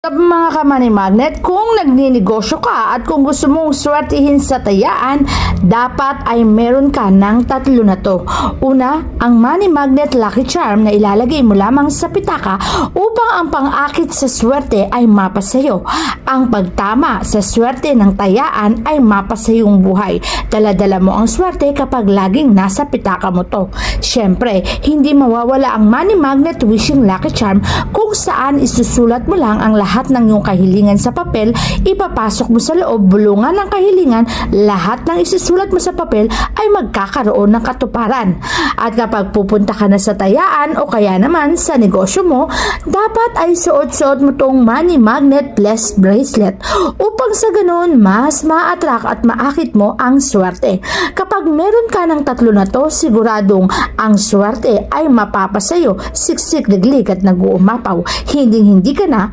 Mga ka-money magnet, kung nagninegosyo ka at kung gusto mong swertihin sa tayaan, dapat ay meron ka ng tatlo na to. Una, ang money magnet lucky charm na ilalagay mo lamang sa pitaka upang ang pang-akit sa swerte ay mapasayo. Ang pagtama sa swerte ng tayaan ay mapasayong buhay. Dala-dala mo ang swerte kapag laging nasa pitaka mo to. Siyempre, hindi mawawala ang money magnet wishing lucky charm kung saan isusulat mo lang ang lahat ng iyong kahilingan sa papel, ipapasok mo sa loob bulungan ng kahilingan, lahat ng isusulat mo sa papel ay magkakaroon ng katuparan. At kapag pupunta ka na sa tayaan o kaya naman sa negosyo mo, dapat ay suot-suot mo tong money magnet blessed bracelet upang sa ganun mas ma-attract at maakit mo ang swerte. Kapag meron ka ng tatlo na to, siguradong ang swerte ay mapapasayo, siksik, liglig at nag-uumapaw. Hindi ka na